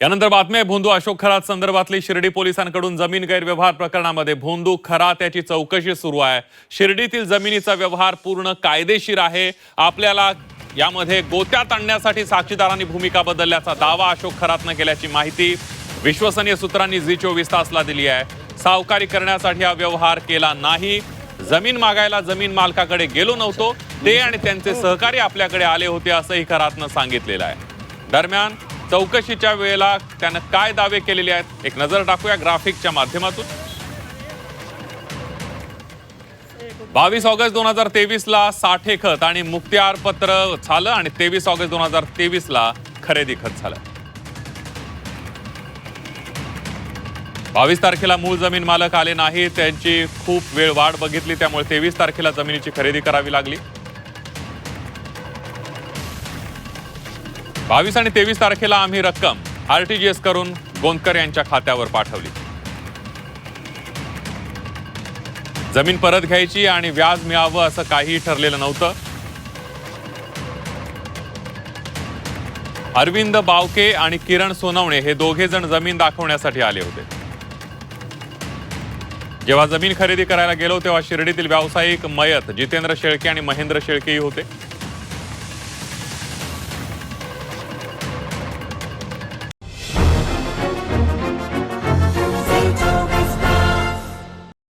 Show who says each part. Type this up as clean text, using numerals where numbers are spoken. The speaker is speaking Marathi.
Speaker 1: यानंतर बातमी आहे भोंदू अशोक खरात संदर्भातली शिर्डी पोलिसांकडून जमीन गैरव्यवहार प्रकरणामध्ये भोंदू खरात याची चौकशी सुरू आहे। शिर्डीतील जमिनीचा व्यवहार पूर्ण कायदेशीर आहे। आपल्याला यामध्ये गोत्यात आणण्यासाठी साक्षीदारांनी भूमिका बदलल्याचा दावा अशोक खरातने केल्याची माहिती विश्वसनीय सूत्रांनी झी24 तासला दिली आहे। सावकारी करण्यासाठी हा व्यवहार केला नाही। जमीन मागायला जमीन मालकाकडे गेलो नव्हतो, ते आणि त्यांचे सहकारी आपल्याकडे आले होते असंही खरातने सांगितलेलं आहे। दरम्यान चौकशीच्या वेळेला त्याने काय दावे केलेले आहेत एक नजर टाकूया ग्राफिकच्या माध्यमातून। 22 ऑगस्ट 2023 ला साठे खत आणि मुक्तियार पत्र झालं आणि 23 ऑगस्ट 2023 ला खरेदी खत झालं। 22 तारखेला मूळ जमीन मालक आले नाही, त्यांची खूप वेळ वाट बघितली, त्यामुळे 23 तारखेला जमिनीची खरेदी करावी लागली। 22 आणि 23 तारखेला आम्ही रक्कम आरटीजीएस करून गोंदकर यांच्या खात्यावर पाठवली। जमीन परत घ्यायची आणि व्याज मिळावं असं काहीही ठरलेलं नव्हतं। अरविंद बावके आणि किरण सोनवणे हे दोघे जण जमीन दाखवण्यासाठी आले होते। जेव्हा जमीन खरेदी करायला गेलो तेव्हा शिर्डीतील व्यावसायिक मयत जितेंद्र शेळके आणि महेंद्र शेळकेही होते।